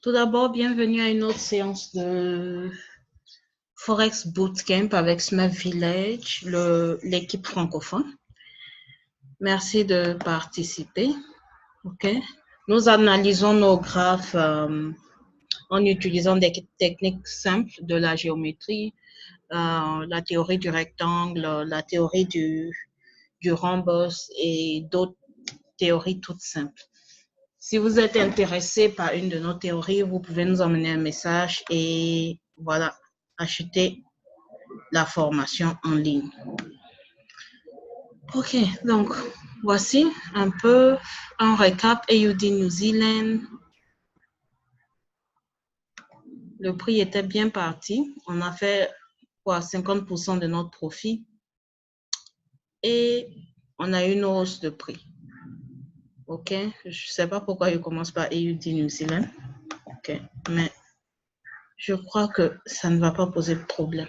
Tout d'abord, bienvenue à une autre séance de Forex Bootcamp avec Smith Village, l'équipe francophone. Merci de participer. Okay. Nous analysons nos graphes en utilisant des techniques simples de la géométrie, la théorie du rectangle, la théorie du rhombus et d'autres théories toutes simples. Si vous êtes intéressé par une de nos théories, vous pouvez nous emmener un message et voilà, acheter la formation en ligne. Ok, donc voici un peu un récap AUD New Zealand. Le prix était bien parti. On a fait quoi, 50% de notre profit et on a eu une hausse de prix. Ok, je ne sais pas pourquoi il commence par AUD New Zealand. Ok, mais je crois que ça ne va pas poser de problème.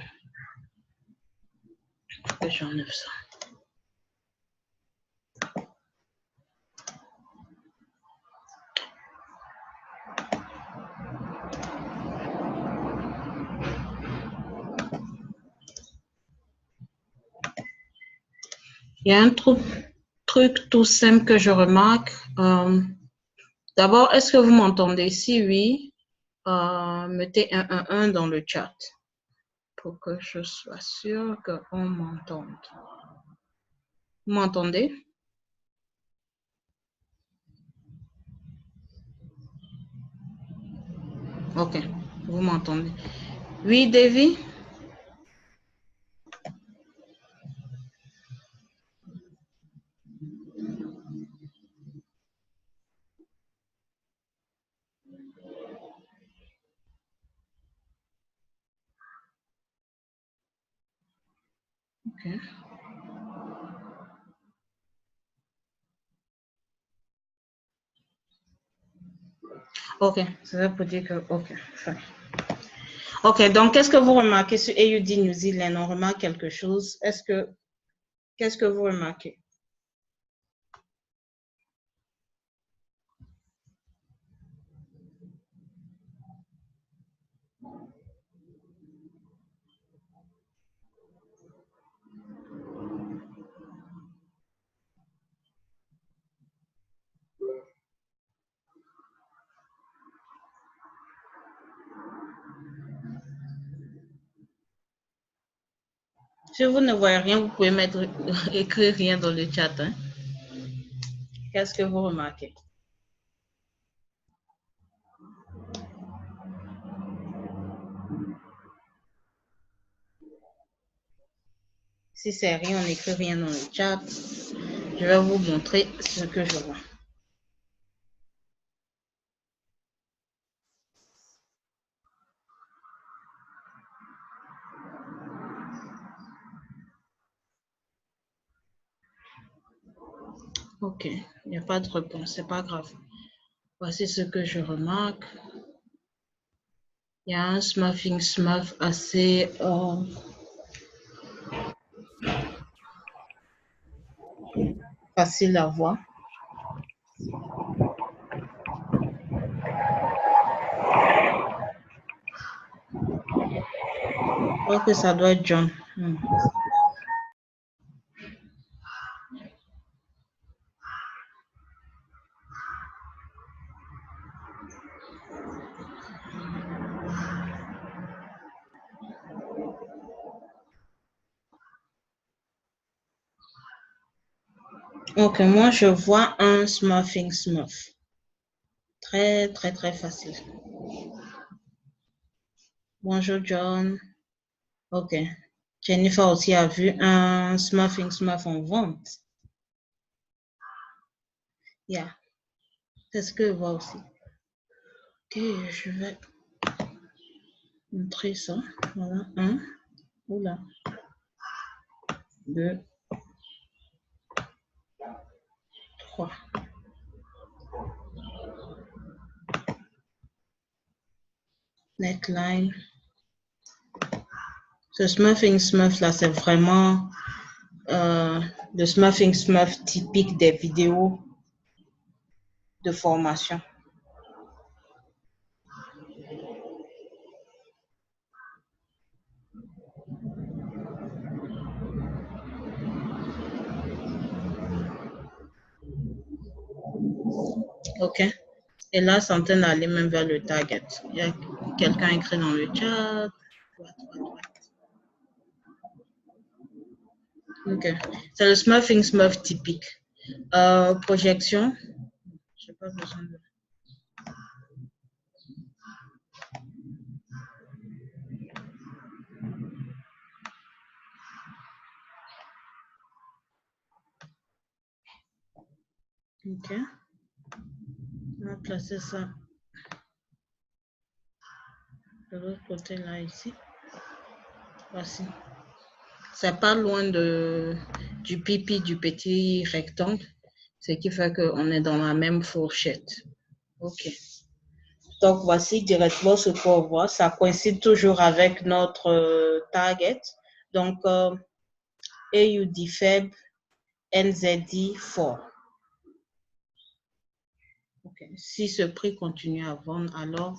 Que j'enlève ça. Il y a un truc tout simple que je remarque. D'abord, est-ce que vous m'entendez? Si oui, mettez un dans le chat pour que je sois sûre qu'on m'entende. Vous m'entendez? Ok, vous m'entendez. Oui, Davy? Ok. Ok, ça veut pour dire que... Ok, fine. Ok, donc qu'est-ce que vous remarquez sur AUD New Zealand? On remarque quelque chose. Qu'est-ce que vous remarquez? Si vous ne voyez rien, vous pouvez écrire rien dans le chat. Hein? Qu'est-ce que vous remarquez? Si c'est rien, on n'écrit rien dans le chat. Je vais vous montrer ce que je vois. Ok, il n'y a pas de réponse, c'est pas grave. Voici ce que je remarque. Il y a un smurfing smurf assez facile à voir. Je crois que ça doit être John. Ok, moi je vois un smurfing smurf. Très, très, très facile. Bonjour John. Ok. Jennifer aussi a vu un smurfing smurf en vente. Yeah. C'est ce que je vois aussi. Ok, je vais montrer ça. Voilà. 1. Oula. 2. 3. Neckline. Ce smurfing smurf là, c'est vraiment le smurfing smurf typique des vidéos de formation. OK. Et là, c'est en train d'aller même vers le target. Il y a quelqu'un écrit dans le chat. OK. C'est le Smurfing Smurf typique. Projection. Je n'ai pas besoin de... OK. On va placer ça de l'autre côté là, ici. Voici. C'est pas loin du pipi du petit rectangle, ce qui fait qu'on est dans la même fourchette. OK. Donc, voici directement ce qu'on voit. Ça coïncide toujours avec notre target. Donc, AUD faible, NZD fort. Okay. Si ce prix continue à vendre, alors...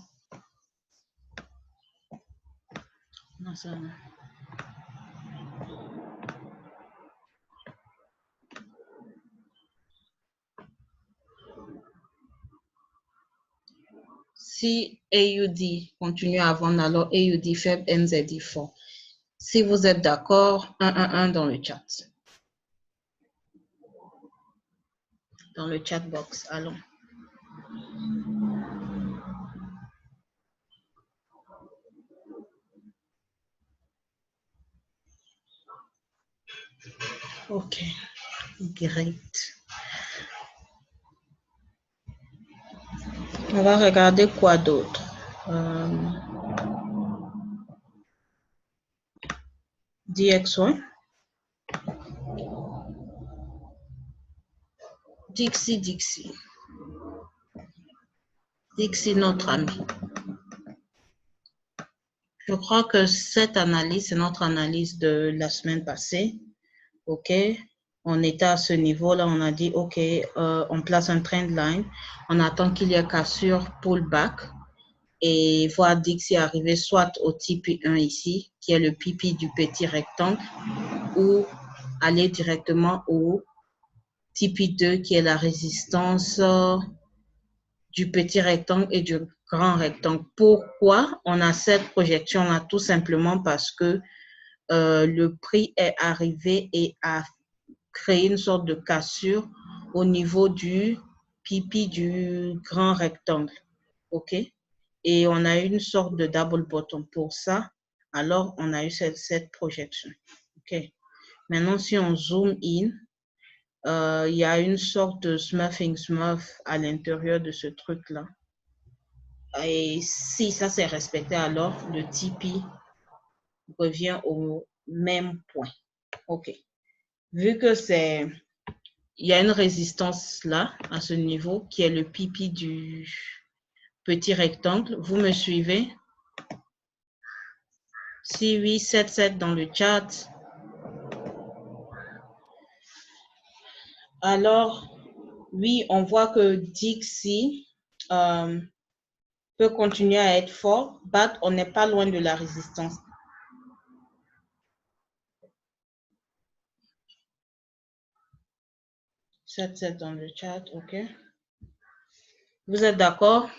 Non, ça... Si AUD continue à vendre, alors AUD faible, NZD fort. Si vous êtes d'accord, 111 dans le chat. Dans le chat box, allons. OK, great. On va regarder quoi d'autre. DXY. Dixie. Dixie, notre ami. Je crois que cette analyse, c'est notre analyse de la semaine passée. OK. On était à ce niveau-là, on a dit, OK, on place un trend line, on attend qu'il y ait cassure, pullback, et voir Dixie arriver soit au TP1 ici, qui est le pipi du petit rectangle, ou aller directement au TP2, qui est la résistance du petit rectangle et du grand rectangle. Pourquoi on a cette projection-là? Tout simplement parce que le prix est arrivé et a créé une sorte de cassure au niveau du pipi du grand rectangle. OK? Et on a eu une sorte de double bottom pour ça. Alors, on a eu cette projection. OK? Maintenant, si on zoom in, il y a une sorte de smurfing smurf à l'intérieur de ce truc-là. Et si ça s'est respecté, alors le TP revient au même point. OK. Vu que il y a une résistance là, à ce niveau, qui est le pipi du petit rectangle. Vous me suivez? Si oui, 7 dans le chat. Alors, oui, on voit que Dixie peut continuer à être fort, mais on n'est pas loin de la résistance. Sept dans le chat, OK. Vous êtes d'accord?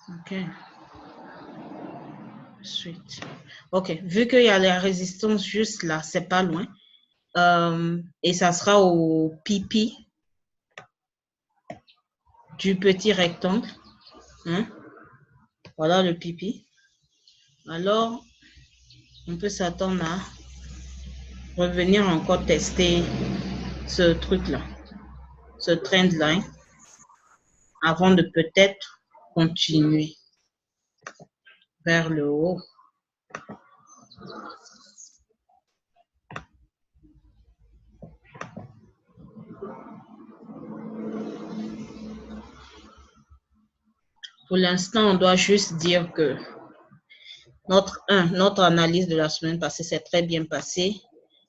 OK. Suite. OK. Vu qu'il y a la résistance juste là, c'est pas loin. Et ça sera au pipi du petit rectangle. Hein? Voilà le pipi. Alors, on peut s'attendre à revenir encore tester ce truc-là, ce trend line, avant de peut-être continuer vers le haut. Pour l'instant, on doit juste dire que notre analyse de la semaine passée s'est très bien passée.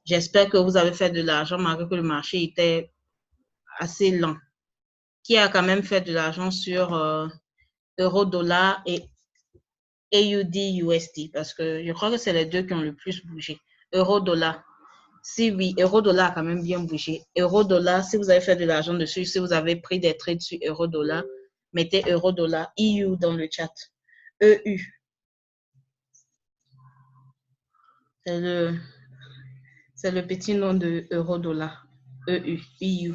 J'espère que vous avez fait de l'argent malgré que le marché était assez lent. Qui a quand même fait de l'argent sur euro-dollar AUD, USD, parce que je crois que c'est les deux qui ont le plus bougé. Euro-dollar. Si oui, euro-dollar a quand même bien bougé. Euro-dollar, si vous avez fait de l'argent dessus, si vous avez pris des trades sur euro-dollar, mettez euro-dollar, EU dans le chat. EU. C'est le petit nom de euro-dollar. EU, EU.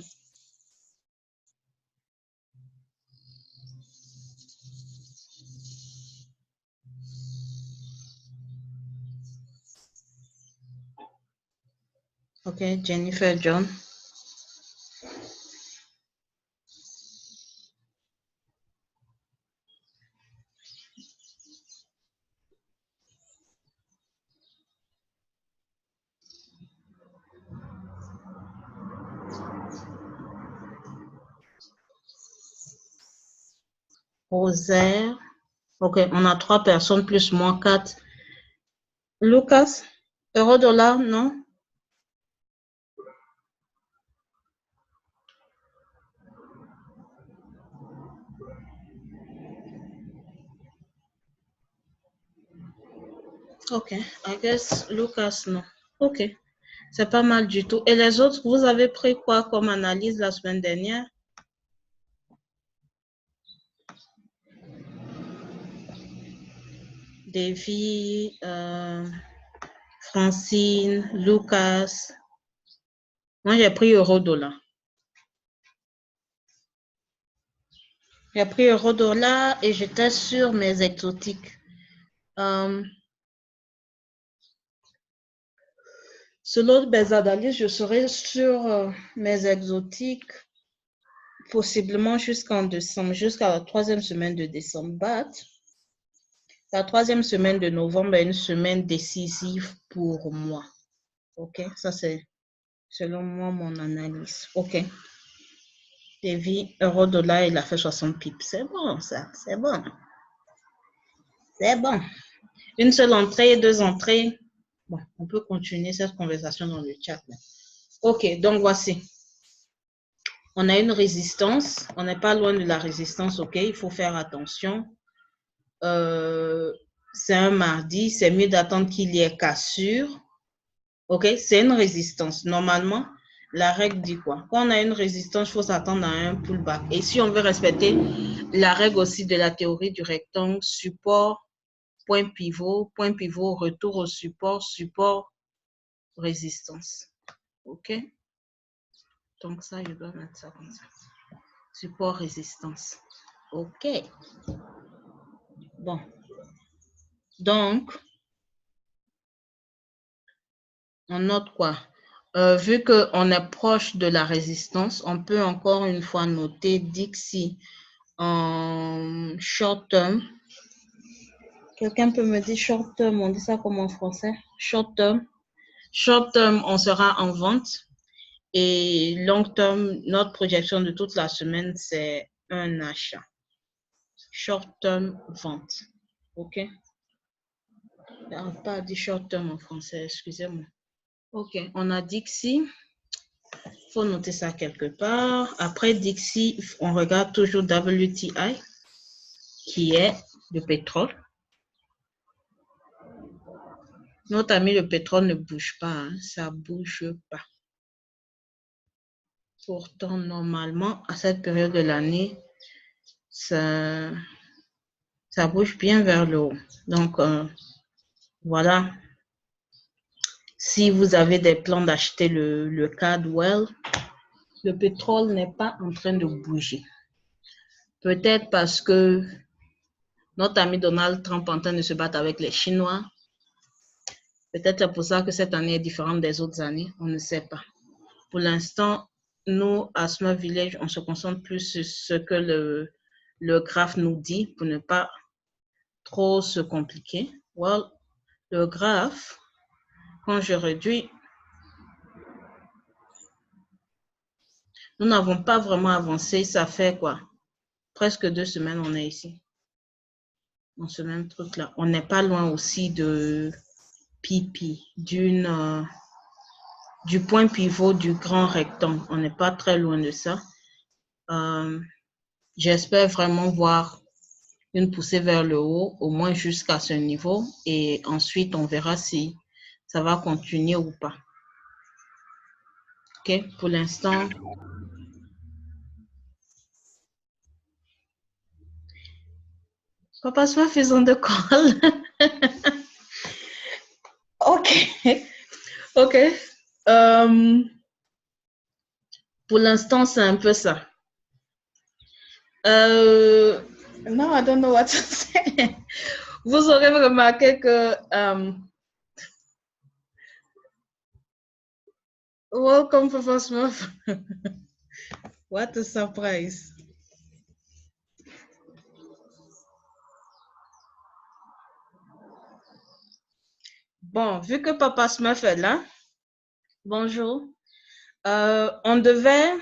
Ok, Jennifer John. Rosaire. Ok, on a 3 personnes plus moins 4. Lucas, euro-dollar, non? Ok, I guess Lucas, non. Ok, c'est pas mal du tout. Et les autres, vous avez pris quoi comme analyse la semaine dernière? Davy, Francine, Lucas. Moi, j'ai pris euro-dollar. J'ai pris euro-dollar et j'étais sur mes exotiques. Selon mes analyses, je serai sur mes exotiques possiblement jusqu'en décembre, jusqu'à la 3e semaine de décembre. But, la 3e semaine de novembre est une semaine décisive pour moi. Ok, ça c'est selon moi mon analyse. Ok. Davy, euro-dollar, il a fait 60 pips. C'est bon, ça, c'est bon. C'est bon. Une seule entrée, 2 entrées. Bon, on peut continuer cette conversation dans le chat. Ok, donc voici. On a une résistance. On n'est pas loin de la résistance, ok? Il faut faire attention. C'est un mardi. C'est mieux d'attendre qu'il y ait cassure. Ok? C'est une résistance. Normalement, la règle dit quoi? Quand on a une résistance, il faut s'attendre à un pullback. Et si on veut respecter la règle aussi de la théorie du rectangle, support, point pivot, retour au support, support, résistance. OK? Donc ça, je dois mettre ça comme ça. Support, résistance. OK. Bon. Donc, on note quoi? Vu qu'on est proche de la résistance, on peut encore une fois noter Dixie en short term. Quelqu'un peut me dire short term, on dit ça comme en français? Short term. Short term, on sera en vente. Et long term, notre projection de toute la semaine, c'est un achat. Short term, vente. OK? Je n'arrive pas à dire short term en français, excusez-moi. OK, on a Dixie. Il faut noter ça quelque part. Après Dixie, on regarde toujours WTI, qui est le pétrole. Notre ami, le pétrole ne bouge pas, hein, ça ne bouge pas. Pourtant, normalement, à cette période de l'année, ça bouge bien vers le haut. Donc, voilà. Si vous avez des plans d'acheter le Cadwell, le pétrole n'est pas en train de bouger. Peut-être parce que notre ami Donald Trump est en train de se battre avec les Chinois. Peut-être c'est pour ça que cette année est différente des autres années. On ne sait pas. Pour l'instant, nous, à Smart Village, on se concentre plus sur ce que le graphe nous dit pour ne pas trop se compliquer. Well, le graphe, quand je réduis, nous n'avons pas vraiment avancé. Ça fait quoi? Presque 2 semaines, on est ici. Dans ce même truc-là. On n'est pas loin aussi de pipi, du point pivot du grand rectangle. On n'est pas très loin de ça. J'espère vraiment voir une poussée vers le haut, au moins jusqu'à ce niveau. Et ensuite, on verra si ça va continuer ou pas. OK, pour l'instant. Papa soit faisant de call. OK. OK. Pour l'instant, c'est un peu ça. No, I don't know what to say. Vous aurez remarqué que welcome, Papa Smurf. What a surprise. Bon, vu que Papa Smurf est là, bonjour. On devait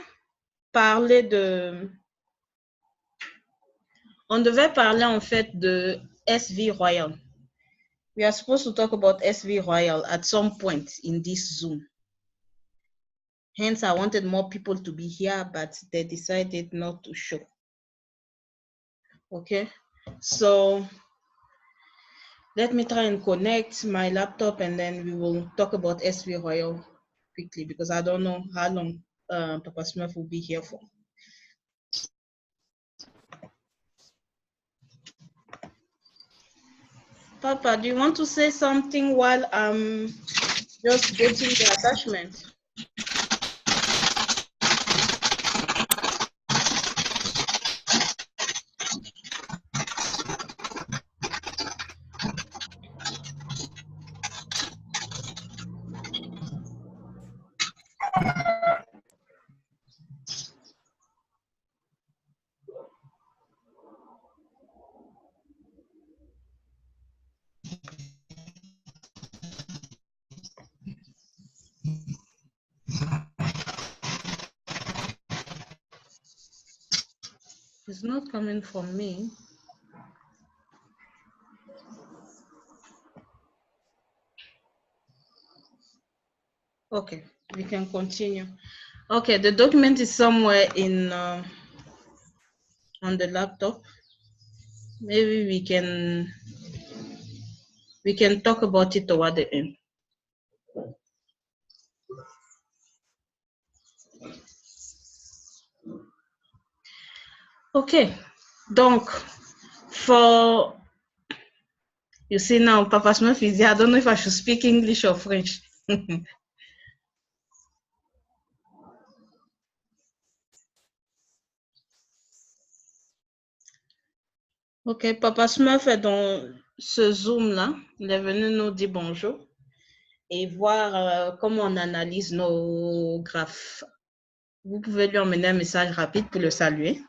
parler en fait de SV Royal. We are supposed to talk about SV Royal at some point in this Zoom. Hence, I wanted more people to be here, but they decided not to show. Okay, so let me try and connect my laptop and then we will talk about SV Royal quickly because I don't know how long Papa Smurf will be here for. Papa, do you want to say something while I'm just getting the attachment? It's not coming from me. Okay, we can continue. Okay, the document is somewhere in on the laptop. Maybe we can talk about it toward the end. Okay, donc for you see now, Papa Smurf is here. I don't know if I should speak English or French. Ok, Papa Smurf est dans ce Zoom-là. Il est venu nous dire bonjour et voir comment on analyse nos graphes. Vous pouvez lui emmener un message rapide pour le saluer.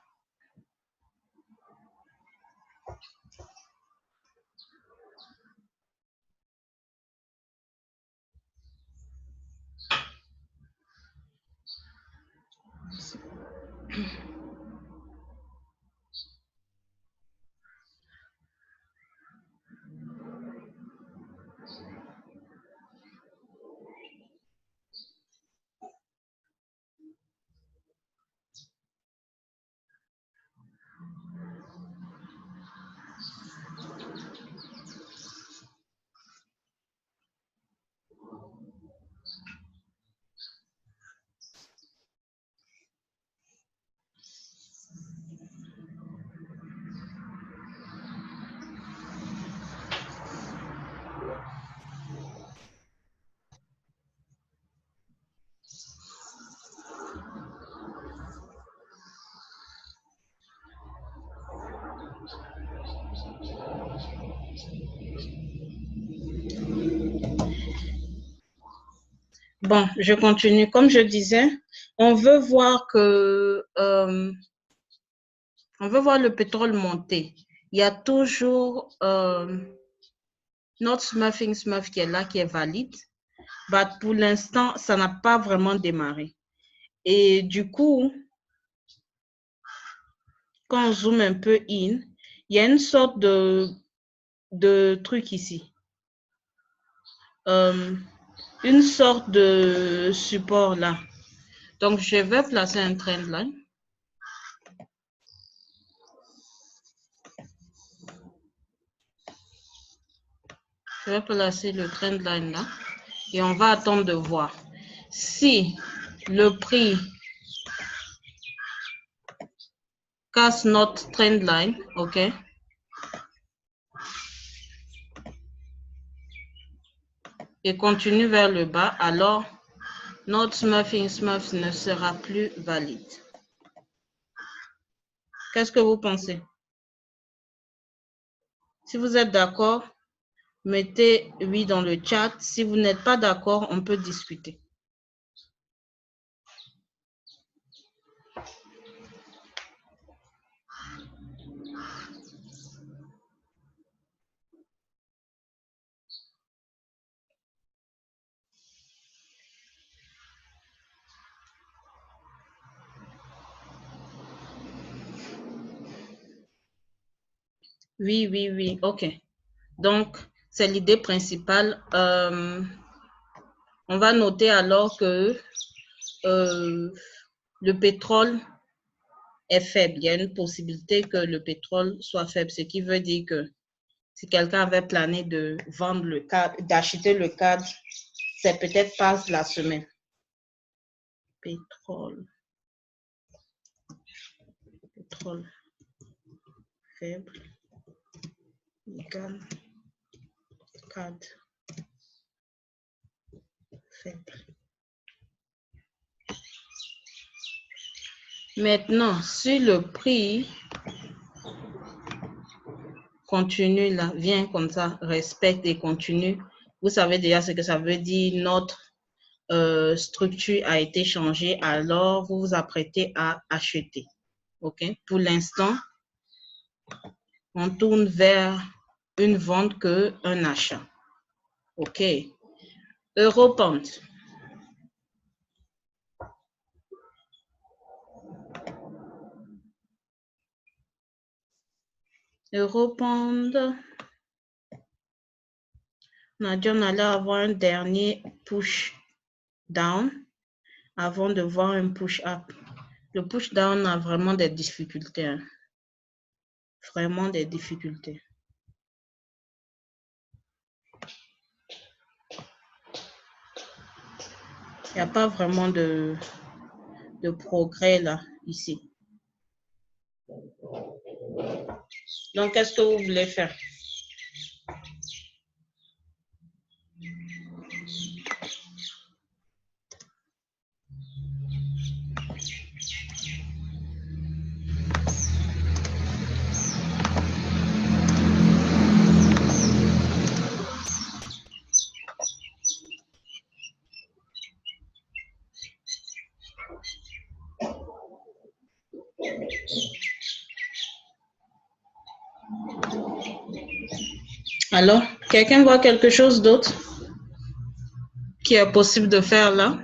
Bon, je continue. Comme je disais, on veut voir le pétrole monter. Il y a toujours notre Smurfing Smurf qui est là, qui est valide. Mais pour l'instant, ça n'a pas vraiment démarré. Et du coup, quand on zoome un peu in, il y a une sorte de truc ici. Une sorte de support là. Donc, je vais placer un trend line. Je vais placer le trendline là et on va attendre de voir. Si le prix casse notre trendline, OK, et continue vers le bas, alors notre Smurf ne sera plus valide. Qu'est-ce que vous pensez? Si vous êtes d'accord, mettez oui dans le chat. Si vous n'êtes pas d'accord, on peut discuter. Oui, oui, oui, OK. Donc, c'est l'idée principale. On va noter alors que le pétrole est faible. Il y a une possibilité que le pétrole soit faible, ce qui veut dire que si quelqu'un avait plané de vendre le cadre, d'acheter le cadre, c'est peut-être pas la semaine. Pétrole faible égale cadre faible. Maintenant, si le prix continue là, vient comme ça, respecte et continue, vous savez déjà ce que ça veut dire. Notre structure a été changée, alors vous vous apprêtez à acheter. OK? Pour l'instant, on tourne vers une vente que un achat. OK? Europond. Europond. On a dit on allait avoir un dernier push down avant de voir un push up. Le push down a vraiment des difficultés. Hein. Vraiment des difficultés. Il n'y a pas vraiment de progrès là, ici. Donc, qu'est-ce que vous voulez faire? Alors, quelqu'un voit quelque chose d'autre qui est possible de faire là?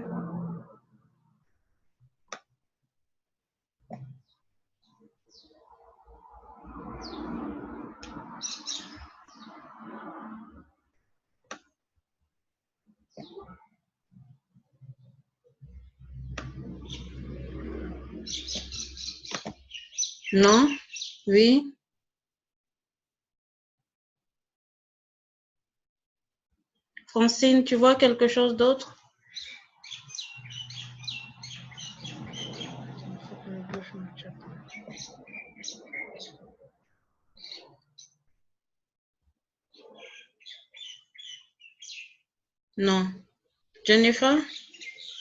Non? Oui? Francine, tu vois quelque chose d'autre? Non. Jennifer?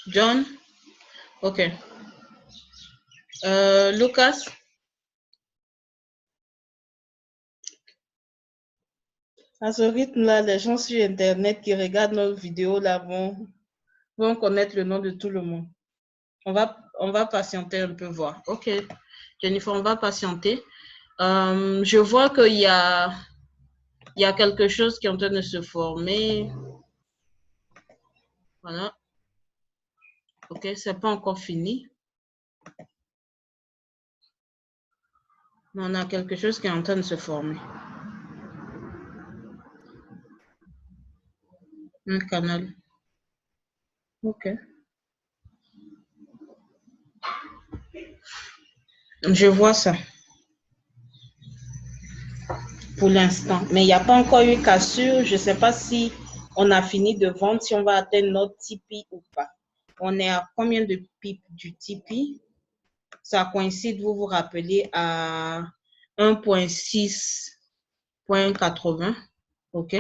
John? OK. Lucas? À ce rythme-là, les gens sur Internet qui regardent nos vidéos là vont connaître le nom de tout le monde. On va patienter un peu, voir. OK. Jennifer, on va patienter. Je vois qu'il y a quelque chose qui est en train de se former. Voilà. OK, c'est pas encore fini. Mais on a quelque chose qui est en train de se former. Un canal. OK. Je vois ça. pour l'instant. Mais il n'y a pas encore eu cassure. Je ne sais pas si on a fini de vendre, si on va atteindre notre Tipeee ou pas. On est à combien de pips du Tipeee? Ça coïncide, vous vous rappelez, à 1.6.80. OK?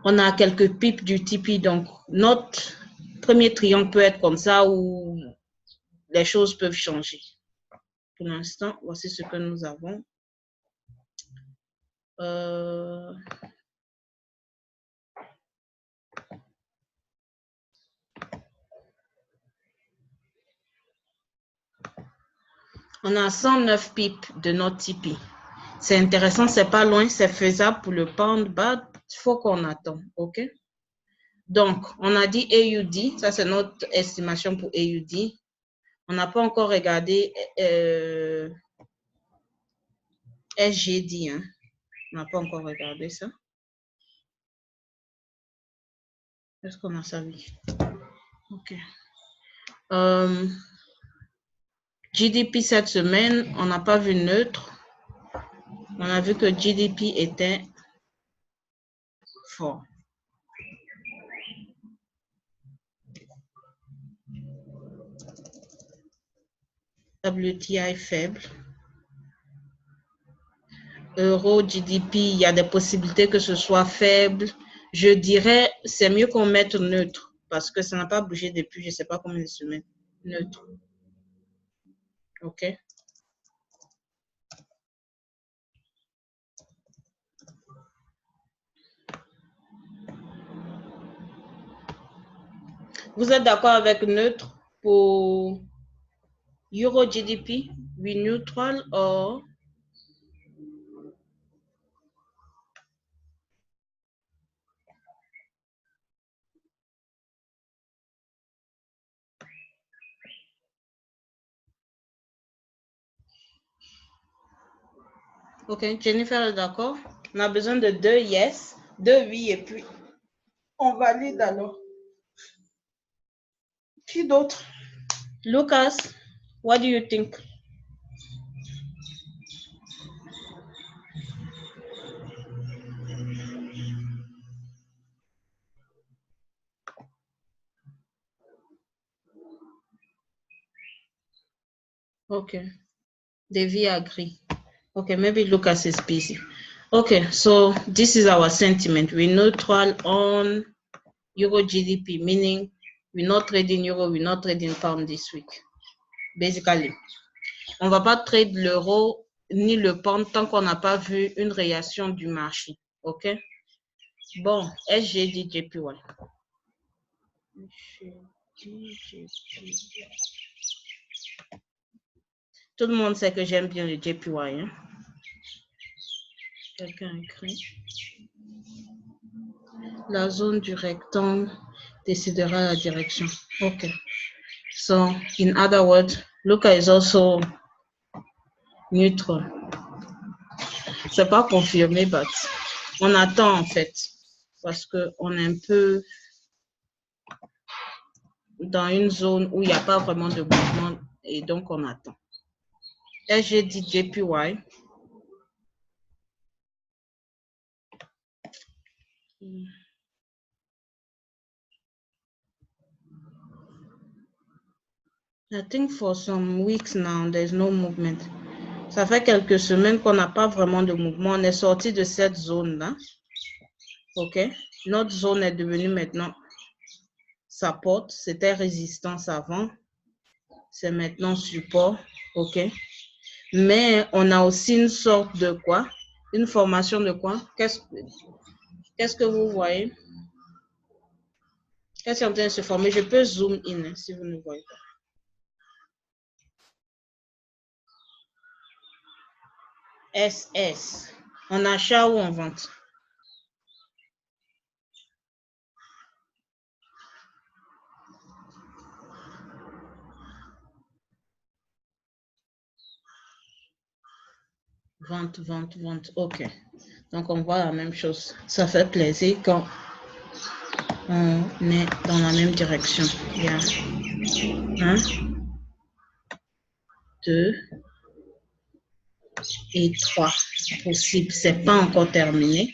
On a quelques pips du Tipeee. Donc, notre premier triangle peut être comme ça où les choses peuvent changer. Pour l'instant, voici ce que nous avons. On a 109 pips de notre Tipeee. C'est intéressant, c'est pas loin, c'est faisable pour le pound, but il faut qu'on attende, OK? Donc, on a dit AUD, ça c'est notre estimation pour AUD. On n'a pas encore regardé SGD, hein? On n'a pas encore regardé ça. Est-ce qu'on a ça? Oui. OK. GDP cette semaine, on n'a pas vu neutre. On a vu que GDP était fort. WTI faible. Euro, GDP, il y a des possibilités que ce soit faible. Je dirais, c'est mieux qu'on mette neutre parce que ça n'a pas bougé depuis je ne sais pas combien de semaines. Neutre. OK. Vous êtes d'accord avec neutre pour Euro GDP? We neutral or? OK, Jennifer est d'accord. On a besoin de 2 yes, 2 oui et puis on valide alors. Qui d'autre? Lucas, what do you think? Okay, Devi agree. Okay, maybe Lucas is busy. Okay, so this is our sentiment. We're neutral on Euro GDP, meaning we're not trading Euro, we're not trading pound this week. Basically, on va pas trade l'euro ni le pound tant qu'on n'a pas vu une réaction du marché. OK? Bon, SGD JPY. Tout le monde sait que j'aime bien le JPY. Hein? Quelqu'un écrit. La zone du rectangle décidera la direction. OK. So, in other words, Luca is also neutral. C'est pas confirmé, but on attend en fait. Parce qu'on est un peu dans une zone où il n'y a pas vraiment de mouvement et donc on attend. SGD JPY. I think for some weeks now, there's no movement. Ça fait quelques semaines qu'on n'a pas vraiment de mouvement. On est sorti de cette zone-là. OK? Notre zone est devenue maintenant support. C'était résistance avant. C'est maintenant support. OK? Mais on a aussi une sorte de quoi? Une formation de quoi? Qu'est-ce que vous voyez? Qu'est-ce qui est en train de se former? Je peux zoom in si vous ne voyez pas. SS. En achat ou en vente? Vente, vente, vente. OK. Donc, on voit la même chose. Ça fait plaisir quand on est dans la même direction. Il y a 1, 2, et 3 possibles. C'est pas encore terminé.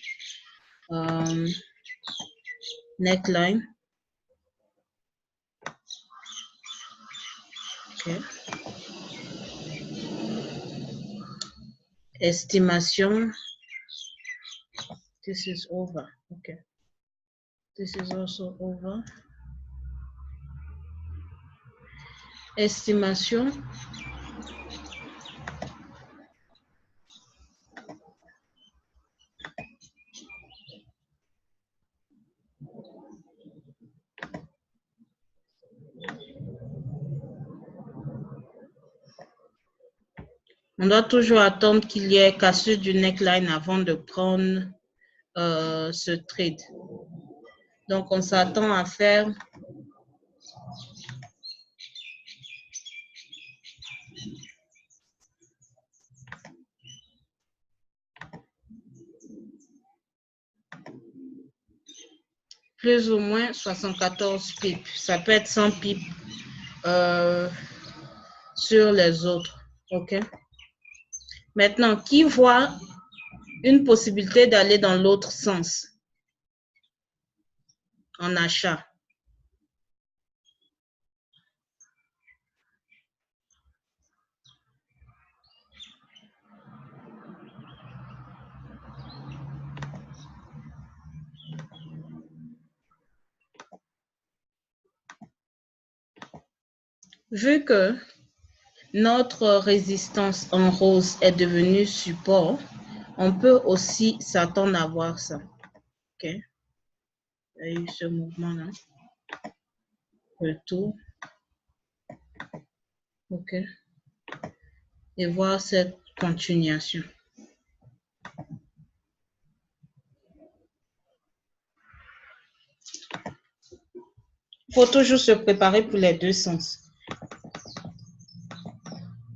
Neckline. Okay. Estimation. This is over. Okay. This is also over. Estimation. On doit toujours attendre qu'il y ait cassure du neckline avant de prendre ce trade. Donc, on s'attend à faire plus ou moins 74 pips. Ça peut être 100 pips sur les autres. OK? Maintenant, qui voit une possibilité d'aller dans l'autre sens en achat? Vu que notre résistance en rose est devenue support, on peut aussi s'attendre à voir ça. OK? Il y a eu ce mouvement-là. Retour. OK? Et voir cette continuation. Il faut toujours se préparer pour les deux sens.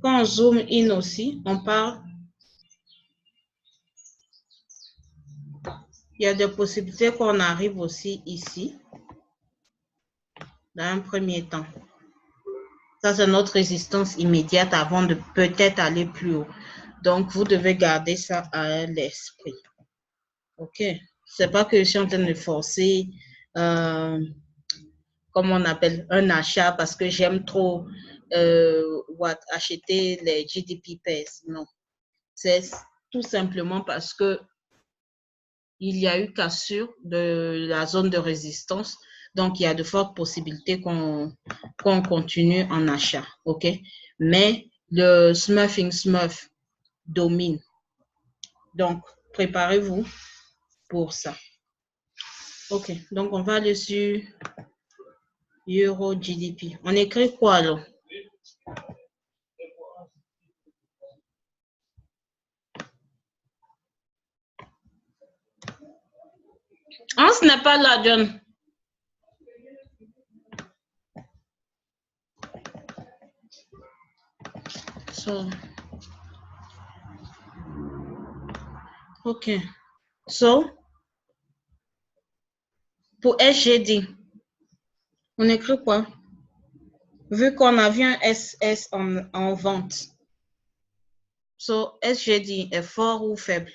Quand on zoome in aussi, on parle. Il y a des possibilités qu'on arrive aussi ici, dans un premier temps. Ça, c'est notre résistance immédiate avant de peut-être aller plus haut. Donc, vous devez garder ça à l'esprit. OK? C'est pas que je suis en train de forcer, comme on appelle, un achat parce que j'aime trop acheter les GDP pairs. Non. C'est tout simplement parce que il y a eu cassure de la zone de résistance. Donc, il y a de fortes possibilités qu'on continue en achat. OK? Mais le smurfing smurf domine. Donc, préparez-vous pour ça. OK. Donc, on va aller sur Euro GDP. On écrit quoi alors? Ce n'est pas là, John. So, OK. So, pour SGD, on écrit quoi? Vu qu'on a vu un SS en vente. So, SGD est fort ou faible?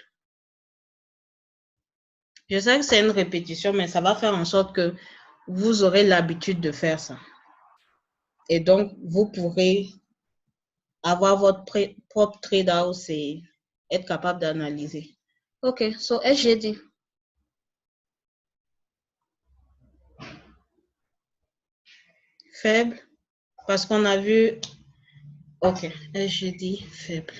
Je sais que c'est une répétition, mais ça va faire en sorte que vous aurez l'habitude de faire ça. Et donc, vous pourrez avoir votre propre trade house et être capable d'analyser. OK, so SGD. Faible, parce qu'on a vu, OK, SGD faible.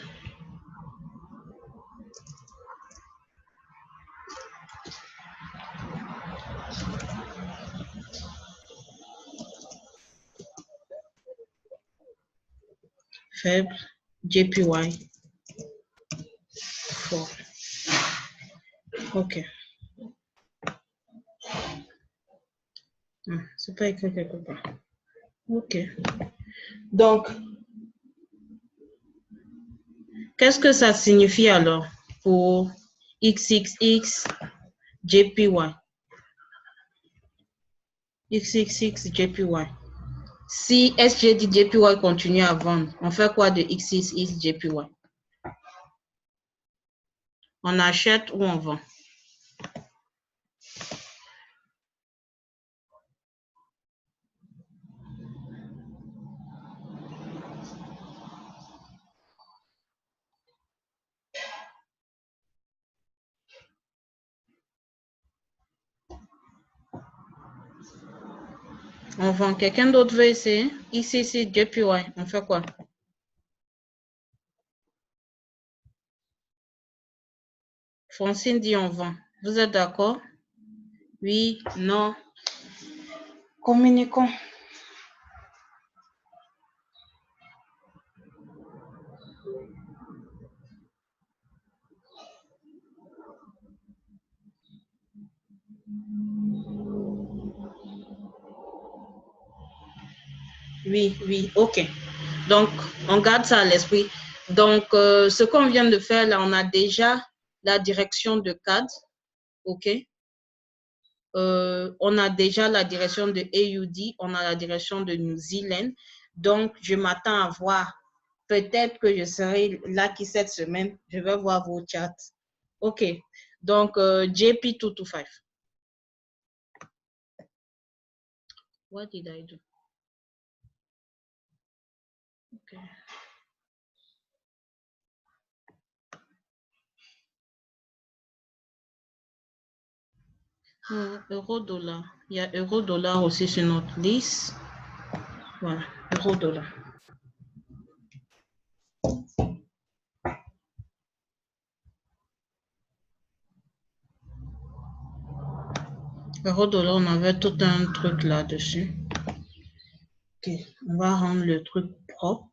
Faible, JPY, fort. OK. C'est pas écrit quelque part. OK. Donc, qu'est-ce que ça signifie alors pour XXX JPY? XXX JPY. Si SGD JPY continue à vendre, on fait quoi de XXX JPY? On achète ou on vend? On vend. Quelqu'un d'autre veut essayer? Ici, JPY. On fait quoi? Francine dit on vend. Vous êtes d'accord? Oui, non. Communiquons. Oui, oui, ok. Donc, on garde ça à l'esprit. Donc, ce qu'on vient de faire là, on a déjà la direction de CAD, ok? On a déjà la direction de AUD, on a la direction de New Zealand. Donc, je m'attends à voir. Peut-être que je serai là qui cette semaine. Je vais voir vos chats. Ok. Donc, JP225. What did I do? Okay. Euro-dollar. Il y a euro-dollar aussi sur notre liste. Voilà, euro-dollar. Euro-dollar, on avait tout un truc là-dessus. Ok, on va rendre le truc propre.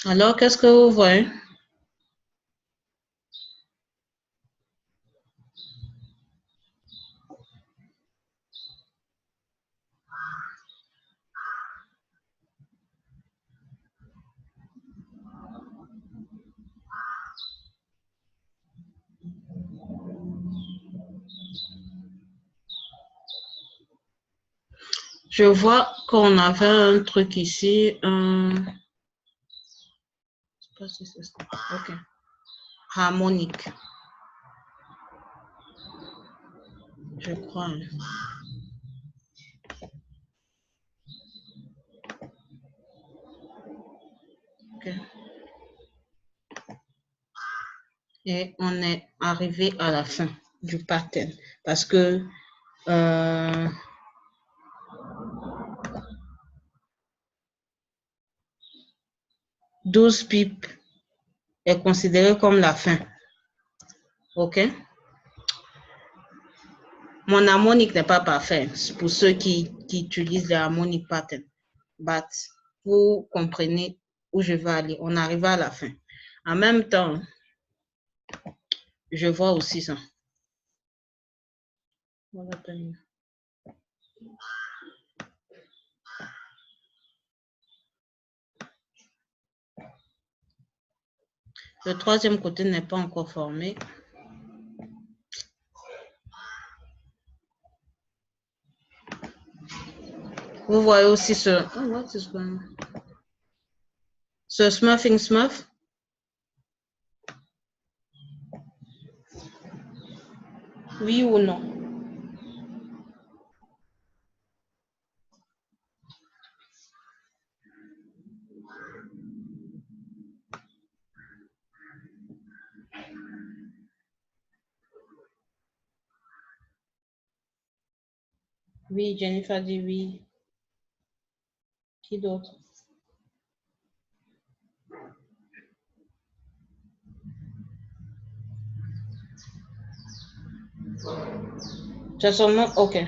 Alors, qu'est-ce que vous voyez? Je vois qu'on avait un truc ici. Je sais pas si c'est ça. Ok. Harmonique. Je crois. Ok. Et on est arrivé à la fin du pattern parce que 12 pips est considéré comme la fin. OK? Mon harmonique n'est pas parfait pour ceux qui utilisent les harmonic patterns. But vous comprenez où je vais aller. On arrive à la fin. En même temps, je vois aussi ça. Le troisième côté n'est pas encore formé. Vous voyez aussi ce... Oh, what is going on? Ce smurfing smurf. Oui ou non? Oui, Jennifer dit oui. Qui d'autre? C'est seulement... OK.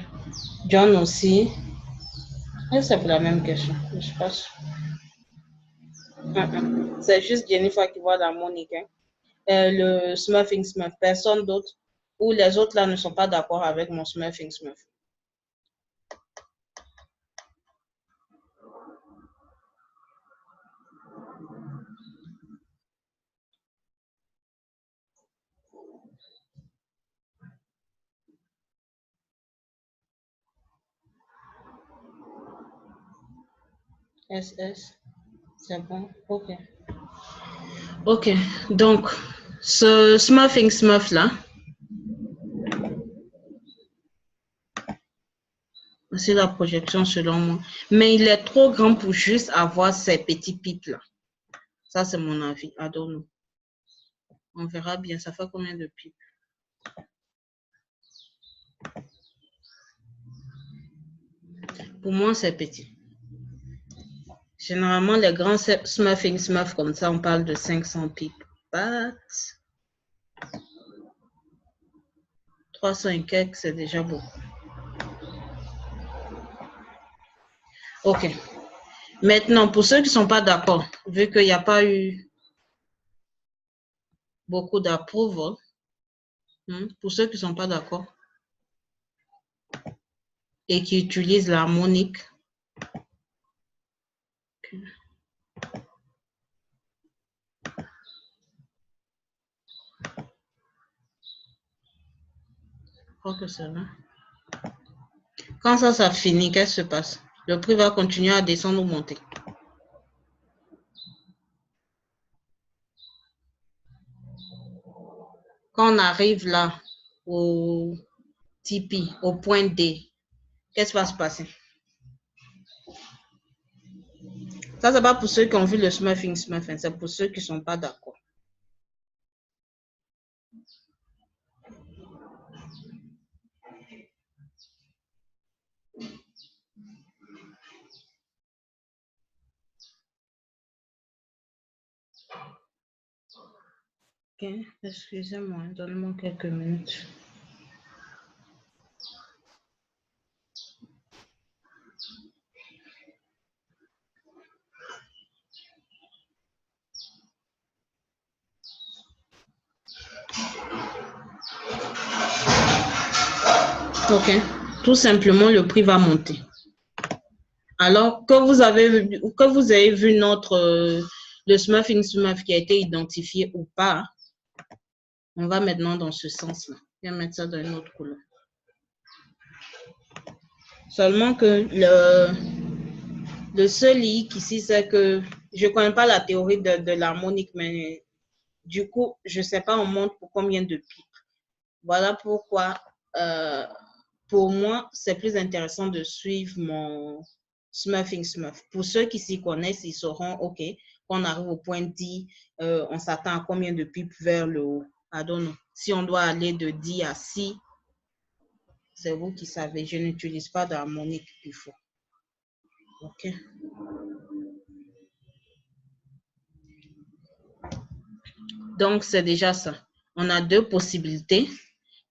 John aussi. C'est pour la même question. Je sais pas. C'est juste Jennifer qui voit la Monique. Hein. Le smurfing smurf. Personne d'autre. Ou les autres là ne sont pas d'accord avec mon smurfing smurf. SS, c'est bon, ok. Ok, donc, ce Smurfing Smurf là, c'est la projection selon moi. Mais il est trop grand pour juste avoir ces petits pipes là. Ça, c'est mon avis. I don't know. On verra bien. Ça fait combien de pipes? Pour moi, c'est petit. Généralement, les grands Smurfing Smurf comme ça, on parle de 500 pipes. But 300 et quelques, c'est déjà beaucoup. Ok. Maintenant, pour ceux qui ne sont pas d'accord, vu qu'il n'y a pas eu beaucoup d'approval, pour ceux qui ne sont pas d'accord et qui utilisent l'harmonique, je crois que c'est là. Quand ça finit, qu'est-ce qui se passe? Le prix va continuer à descendre ou monter. Quand on arrive là, au Tipeee, au point D, qu'est-ce qui va se passer? Ça, c'est pas pour ceux qui ont vu le Smurfing Smurf, c'est pour ceux qui ne sont pas d'accord. Ok, excusez-moi, donnez-moi quelques minutes. Ok, tout simplement, le prix va monter. Alors que vous avez vu notre le Smurfing Smurf qui a été identifié ou pas, on va maintenant dans ce sens-là. Je vais mettre ça dans une autre couleur. Seulement que le seul hic ici, c'est que je ne connais pas la théorie de l'harmonique, mais du coup, je ne sais pas, on monte pour combien de pipes. Voilà pourquoi, pour moi, c'est plus intéressant de suivre mon Smurfing Smurf. Pour ceux qui s'y connaissent, ils sauront, OK, quand on arrive au point D, on s'attend à combien de pipes vers le haut. I don't know. Si on doit aller de D à C, c'est vous qui savez. Je n'utilise pas d'harmonique qu'il faut. OK. Donc, c'est déjà ça. On a deux possibilités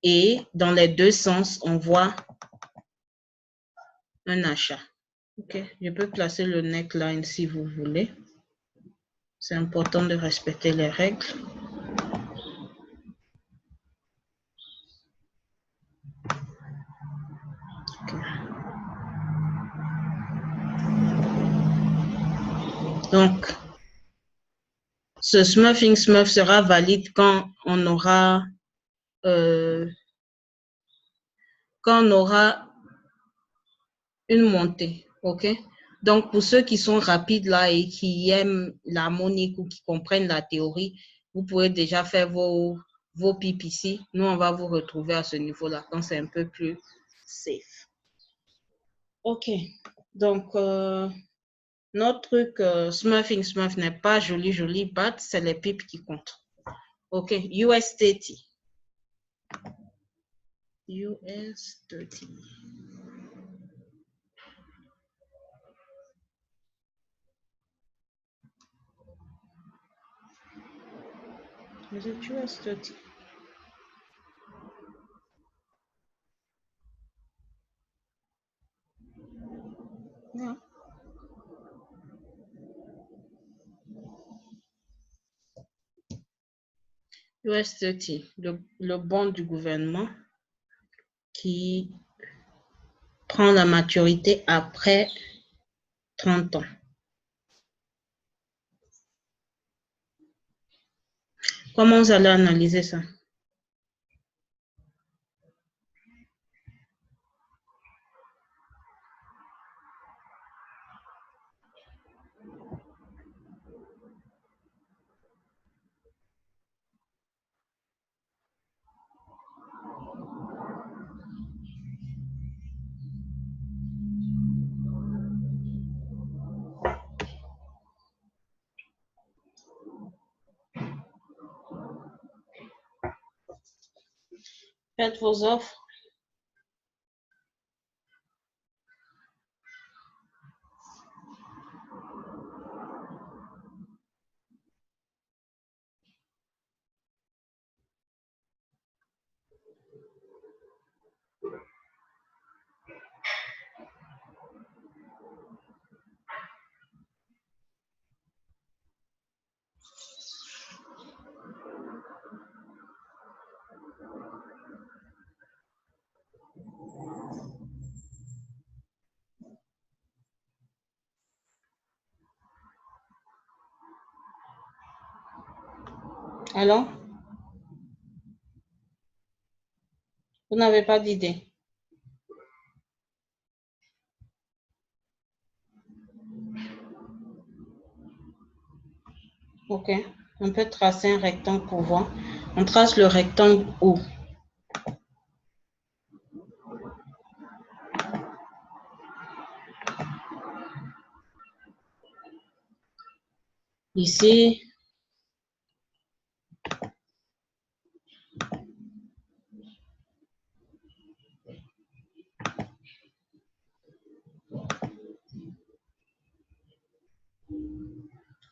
et dans les deux sens, on voit un achat. OK, je peux placer le neckline si vous voulez. C'est important de respecter les règles. Okay. Donc, ce Smurfing Smurf sera valide quand on aura une montée. OK? Donc, pour ceux qui sont rapides là et qui aiment l'harmonique ou qui comprennent la théorie, vous pouvez déjà faire vos pipes ici. Nous, on va vous retrouver à ce niveau-là quand c'est un peu plus safe. OK. Donc, notre truc Smurfing Smurf n'est pas joli, but c'est les pipes qui comptent. OK. US 30. US 30. Is it US 30? Yeah. US 30, le bond du gouvernement qui prend la maturité après 30 ans. Comment vous allez analyser ça? Faites vos offres. Alors, vous n'avez pas d'idée? Ok, on peut tracer un rectangle pour voir. On trace le rectangle où? Ici.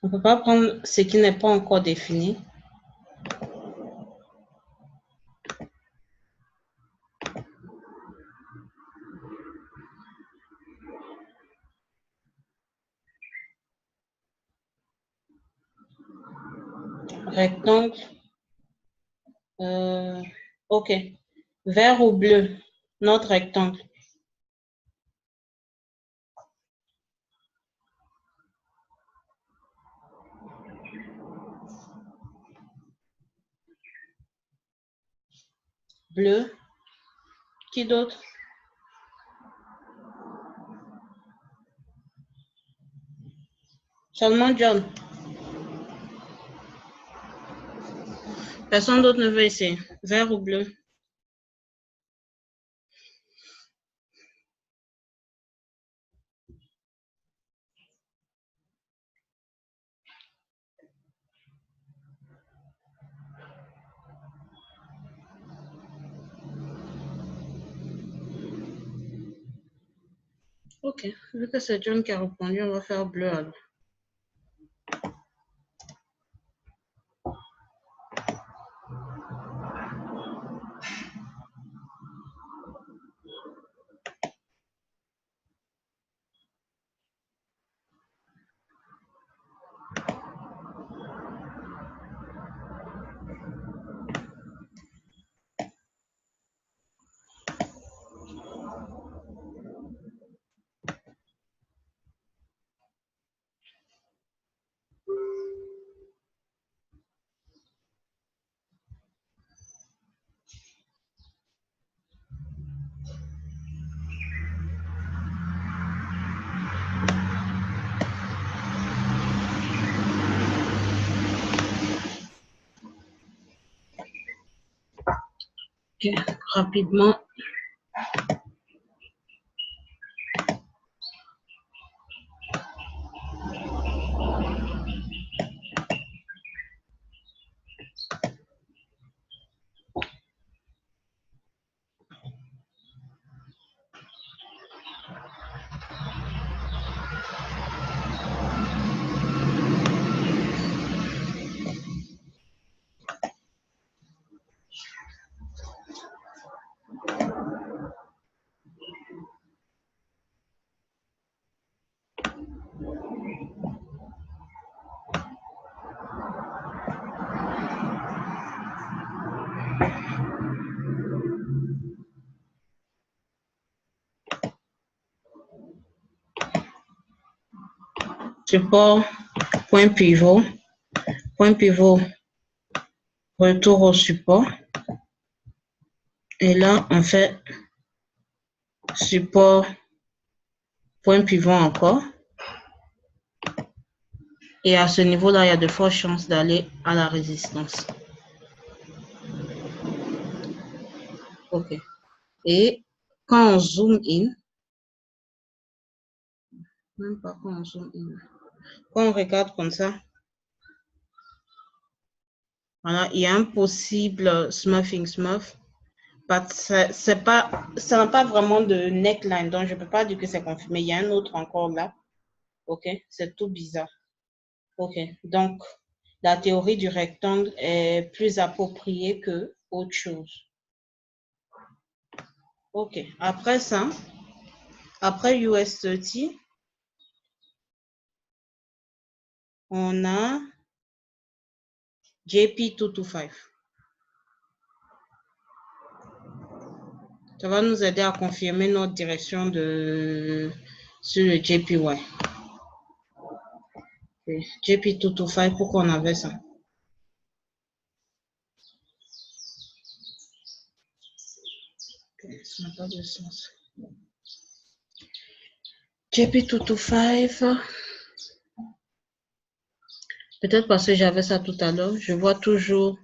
On ne peut pas prendre ce qui n'est pas encore défini. Rectangle. Ok. Vert ou bleu? Notre rectangle. Bleu. Qui d'autre? Seulement John. Personne d'autre ne veut essayer. Vert ou bleu? Ok, vu que c'est John qui a répondu, on va faire bleu alors. Ok, rapidement. Support, point pivot, retour au support. Et là, on fait support, point pivot encore. Et à ce niveau-là, il y a de fortes chances d'aller à la résistance. Ok. Et quand on zoom in, même pas quand on zoom in, quand on regarde comme ça, voilà, il y a un possible smurfing smurf, Ça n'a pas vraiment de neckline, donc je ne peux pas dire que c'est confirmé. Il y a un autre encore là. OK, c'est tout bizarre. OK, donc la théorie du rectangle est plus appropriée que autre chose. OK, après ça, après US 30, on a JP225. Ça va nous aider à confirmer notre direction sur le JPY. JP225, pourquoi on avait ça? Ça n'a pas de sens. JP225. Peut-être parce que j'avais ça tout à l'heure. Je vois toujours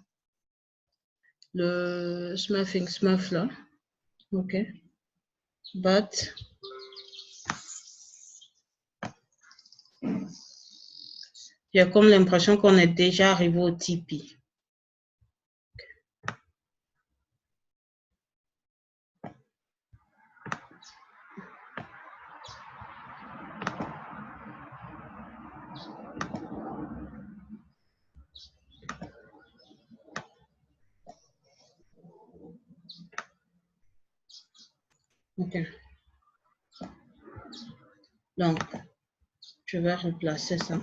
le smurfing smurf là. OK. But j'ai comme l'impression qu'on est déjà arrivé au Tipeee. OK. Donc, je vais replacer ça.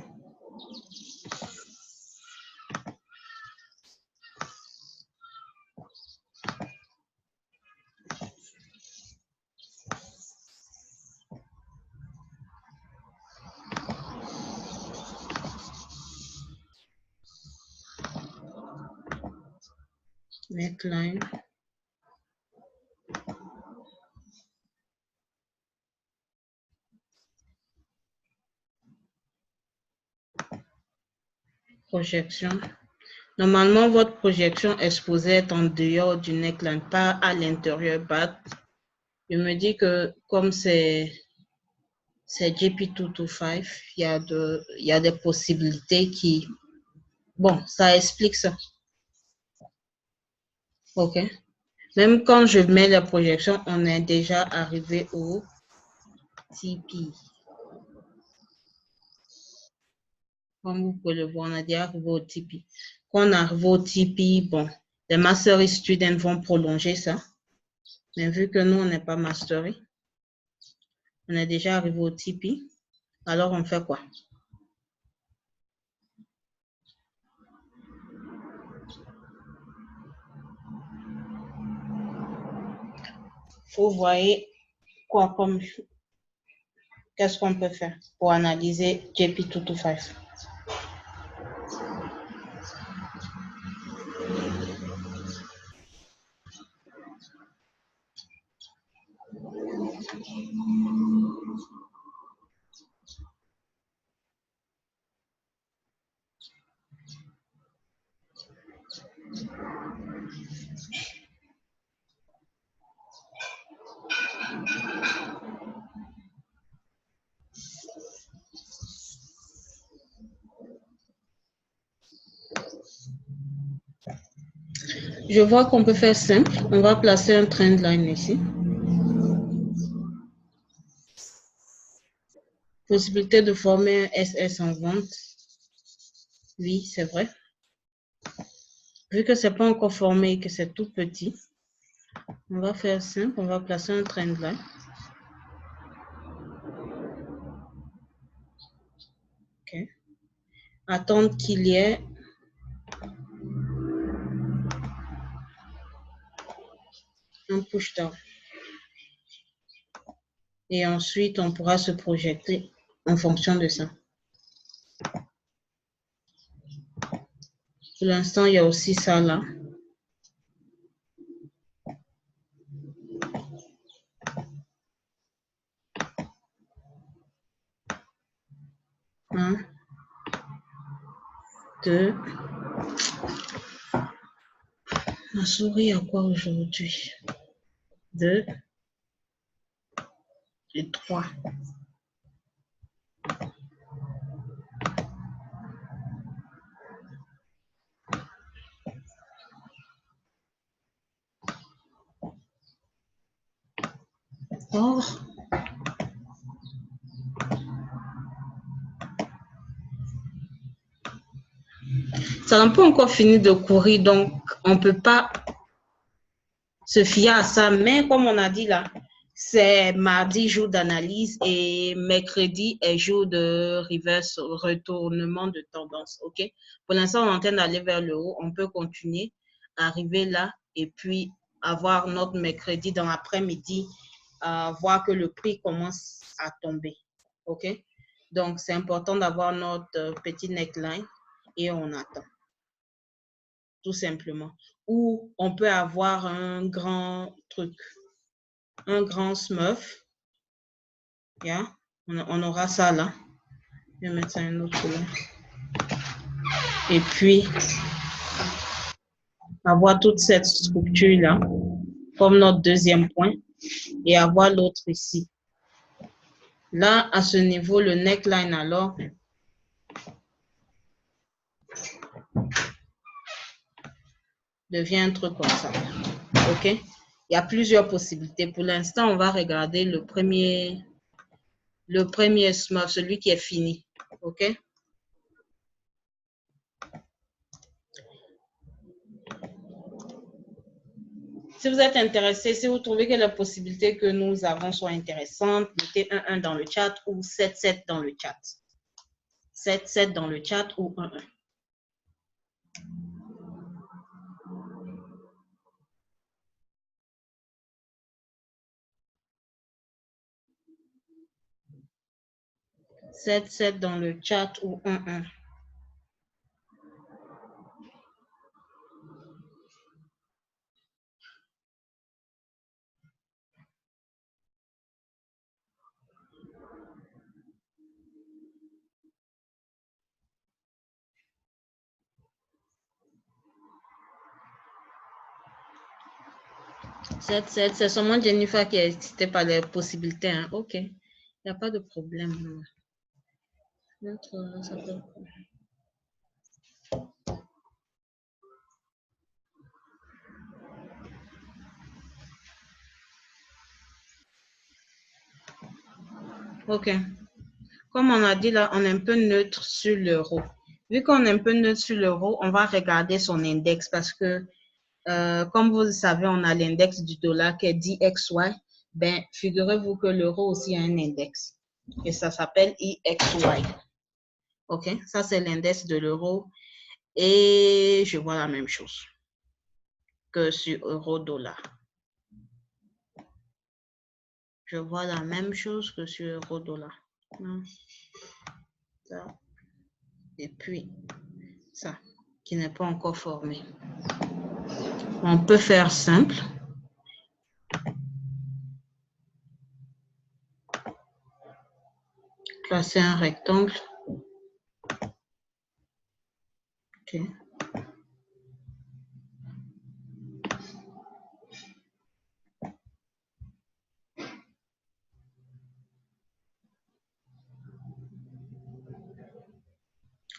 Neckline. Projection. Normalement, votre projection est supposée être en dehors du neckline, pas à l'intérieur. But je me dis que comme c'est JP225, il y a des possibilités qui... Bon, ça explique ça. OK. Même quand je mets la projection, on est déjà arrivé au Tipeee. Comme vous pouvez le voir, on est déjà arrivé au Tipeee. Quand on arrive au Tipeee, bon, les mastery students vont prolonger ça. Mais vu que nous, on n'est pas mastery, on est déjà arrivé au Tipeee. Alors, on fait quoi? Vous voyez quoi comme... Qu'est-ce qu'on peut faire pour analyser JP225? Je vois qu'on peut faire simple. On va placer un trend line ici. Possibilité de former un SS en vente. Oui, c'est vrai. Vu que ce n'est pas encore formé et que c'est tout petit, on va faire simple. On va placer un trend line. OK. Attendre qu'il y ait un push down. Et ensuite, on pourra se projeter en fonction de ça. Pour l'instant, il y a aussi ça là. Un, deux. Ma souris a quoi aujourd'hui? Deux et trois. D'accord. Ça n'a pas encore fini de courir, donc on ne peut pas se fier à ça. Mais comme on a dit là, c'est mardi jour d'analyse et mercredi est jour de reverse, retournement de tendance. OK? Pour l'instant, on est en train d'aller vers le haut. On peut continuer, arriver là et puis avoir notre mercredi dans l'après-midi, voir que le prix commence à tomber. OK? Donc, c'est important d'avoir notre petit neckline et on attend, tout simplement. Ou on peut avoir un grand truc, un grand smurf. Yeah. On aura ça là. Je vais mettre ça un autre là. Et puis, avoir toute cette structure là comme notre deuxième point et avoir l'autre ici. Là, à ce niveau, le neckline alors devient un truc comme ça. OK? Il y a plusieurs possibilités. Pour l'instant, on va regarder le premier smurf, celui qui est fini. OK? Si vous êtes intéressé, si vous trouvez que les possibilités que nous avons sont intéressantes, mettez 1-1 dans le chat ou 7-7 dans le chat. 7-7 dans le chat ou 1-1. « 7-7 dans le chat ou 1-1. C'est seulement Jennifer qui a excité par les possibilités. Hein? OK. Il n'y a pas de problème. Ça peut... OK. Comme on a dit là, on est un peu neutre sur l'euro. Vu qu'on est un peu neutre sur l'euro, on va regarder son index parce que, comme vous le savez, on a l'index du dollar qui est DXY. Ben, figurez-vous que l'euro aussi a un index et ça s'appelle EXY. OK, ça c'est l'index de l'euro et je vois la même chose que sur euro-dollar. Je vois la même chose que sur euro-dollar. Ça. Et puis, ça, qui n'est pas encore formé. On peut faire simple. Placer un rectangle. OK.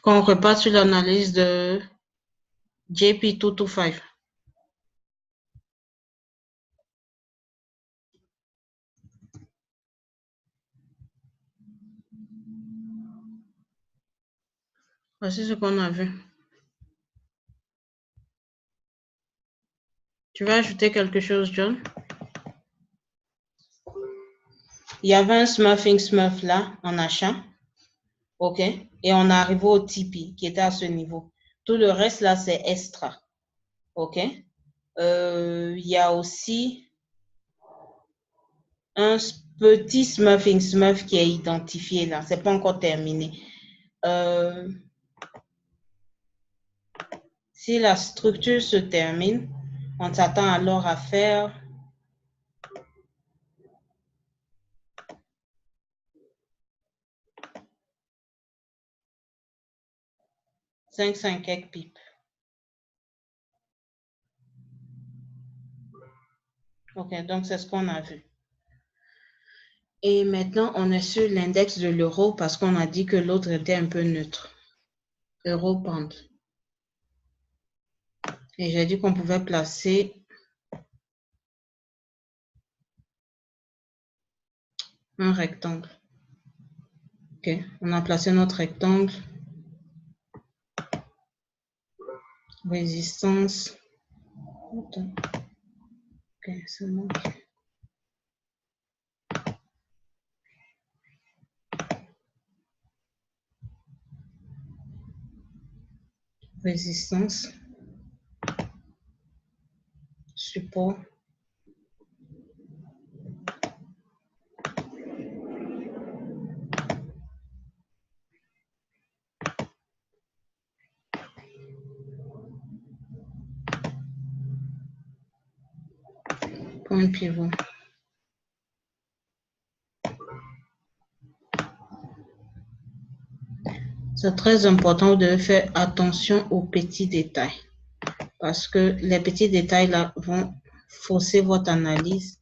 Quand on repart sur l'analyse de JP225. Voici ce qu'on a vu. Tu vas ajouter quelque chose, John? Il y avait un smurf là en achat. OK? Et on est arrivé au Tipeee qui était à ce niveau. Tout le reste là, c'est extra. OK? Il y a aussi un petit smurf qui est identifié là. C'est pas encore terminé. Si la structure se termine, on s'attend alors à faire quelques pipes. OK, donc c'est ce qu'on a vu. Et maintenant, on est sur l'index de l'euro parce qu'on a dit que l'autre était un peu neutre. Euro-pound. Et j'ai dit qu'on pouvait placer un rectangle. Ok, on a placé notre rectangle. Résistance. Ok, c'est bon. Résistance. Support. Point pivot. C'est très important de faire attention aux petits détails parce que les petits détails là vont fausser votre analyse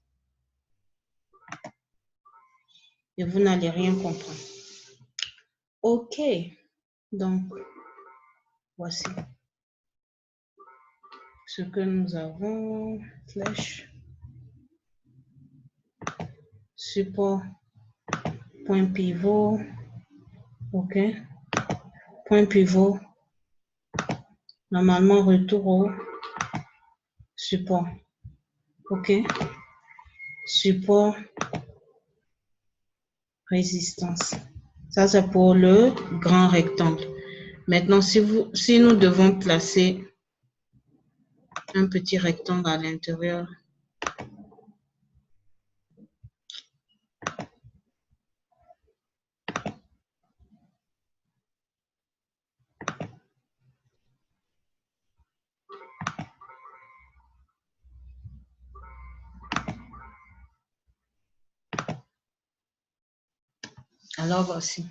et vous n'allez rien comprendre. Ok, donc voici ce que nous avons. Flèche, support, point pivot. Ok, point pivot. Normalement, retour au support. Ok, support, résistance. Ça, c'est pour le grand rectangle. Maintenant, si nous devons placer un petit rectangle à l'intérieur, alors voici.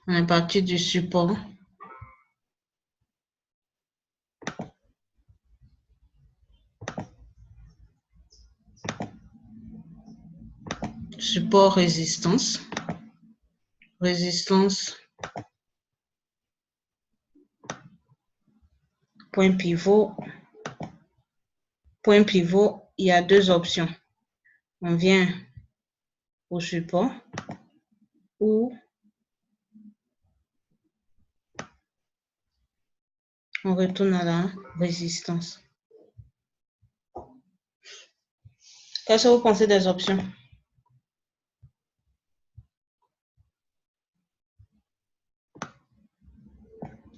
On est parti du support. Support résistance. Résistance. Point pivot. Point pivot, il y a deux options. On vient au support ou on retourne à la résistance. Qu'est-ce que vous pensez des options?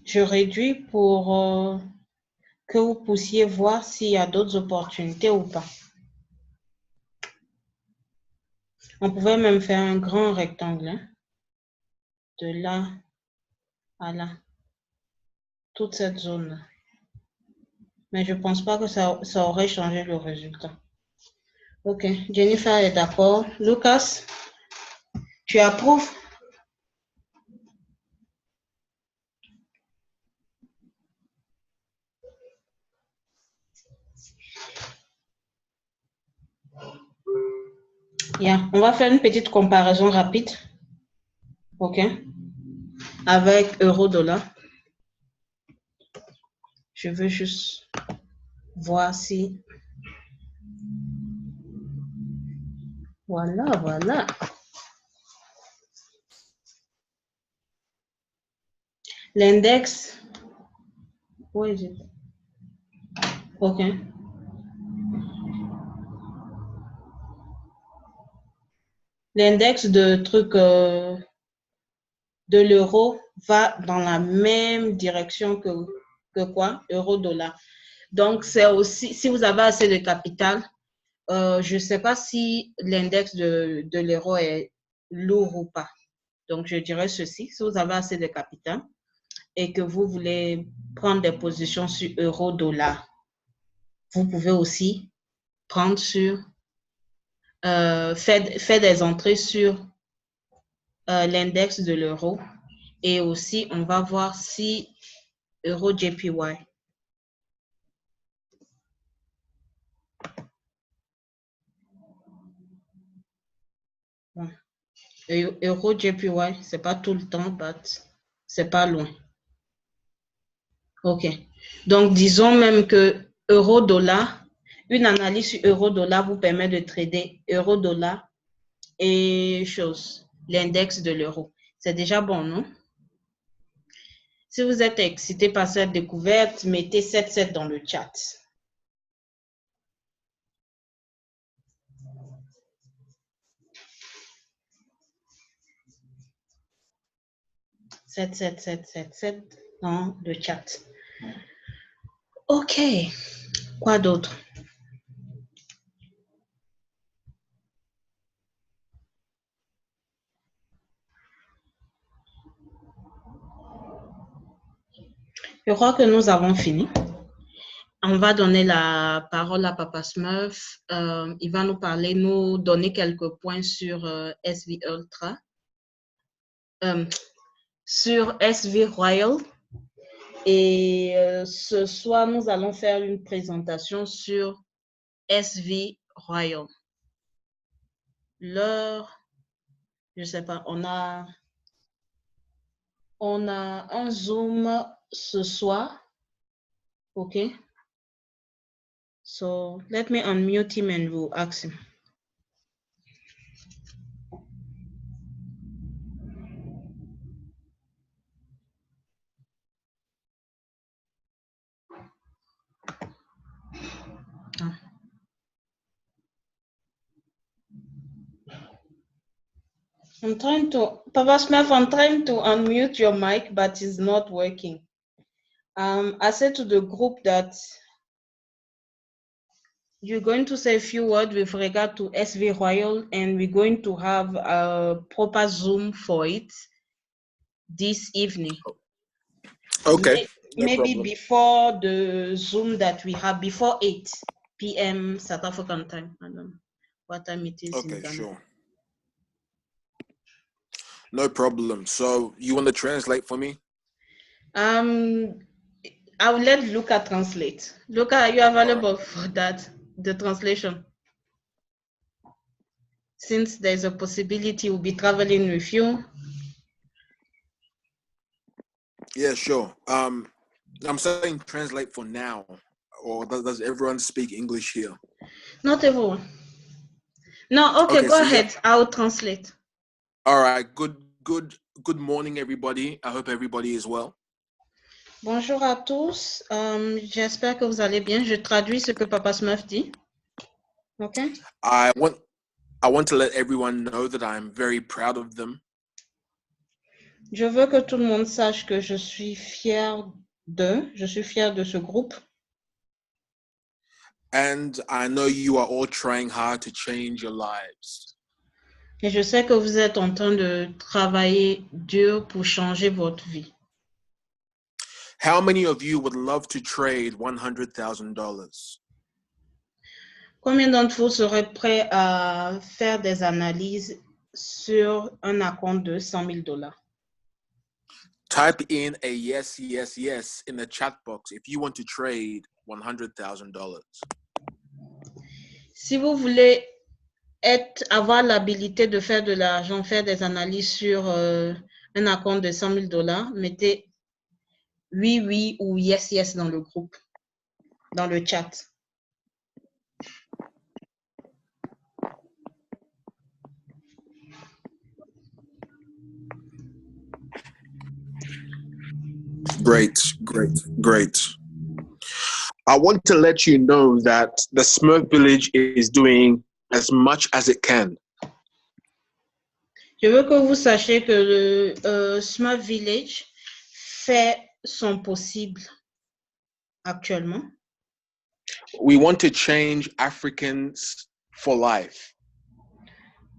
Je réduis pour que vous puissiez voir s'il y a d'autres opportunités ou pas. On pouvait même faire un grand rectangle, hein, de là à là, toute cette zone-là. Mais je ne pense pas que ça aurait changé le résultat. Ok, Jennifer est d'accord. Lucas, tu approuves? Yeah. On va faire une petite comparaison rapide. Ok. Avec euro-dollar. Je veux juste voir si... Voilà, voilà. L'index... Oui, ok. L'index de truc de l'euro va dans la même direction que quoi? Euro-dollar. Donc, c'est aussi, si vous avez assez de capital, je ne sais pas si l'index de l'euro est lourd ou pas. Donc, je dirais ceci. Si vous avez assez de capital et que vous voulez prendre des positions sur euro-dollar, vous pouvez aussi prendre sur, faire des entrées sur l'index de l'euro. Et aussi, on va voir si euro JPY. Bon. Euro JPY, c'est pas tout le temps, but c'est pas loin. OK. Donc, disons même que euro-dollar, une analyse sur euro-dollar vous permet de trader euro-dollar et l'index de l'euro. C'est déjà bon, non? Si vous êtes excité par cette découverte, mettez 77 dans le chat. Sept dans le chat. OK. Quoi d'autre? Je crois que nous avons fini. On va donner la parole à Papa Smurf. Il va nous donner quelques points sur SV Ultra, sur SV Royal. Et ce soir, nous allons faire une présentation sur SV Royal. L'heure, je ne sais pas, on a un Zoom ce soir. OK? So let me unmute him and we'll ask him. Papa Smurf, I'm trying to unmute your mic, but it's not working. I said to the group that you're going to say a few words with regard to SV Royal, and we're going to have a proper Zoom for it this evening. Okay. Maybe before the Zoom that we have, before 8 p.m. South African time. I don't know what time it is in Ghana. Okay, sure. No problem. So you want to translate for me? I will let Luca translate. Luca, are you available for that, the translation? Since there's a possibility we'll be traveling with you. Yeah, sure. I'm saying translate for now, or does everyone speak English here? Not everyone. No, okay, go ahead. Yeah. I'll translate. All right. Good morning, everybody. I hope everybody is well. Bonjour à tous. J'espère que vous allez bien. Je traduis ce que Papa Smurf dit. Okay. I want to let everyone know that I'm very proud of them. Je veux que tout le monde sache que je suis fier de ce groupe. And I know you are all trying hard to change your lives. Et je sais que vous êtes en train de travailler dur pour changer votre vie. How many of you would love to trade $100,000? Combien d'entre vous seraient prêts à faire des analyses sur un compte de $100,000? Type in a yes in the chat box if you want to trade $100,000. Si vous voulez avoir l'habilité de faire de l'argent, faire des analyses sur un compte de $100,000, mettez oui ou yes dans le groupe, dans le chat. Great. I want to let you know that the Smurf Village is doing as much as it can. Je veux que vous sachiez que le Smurf Village fait son possible actuellement. We want to change Africans for life.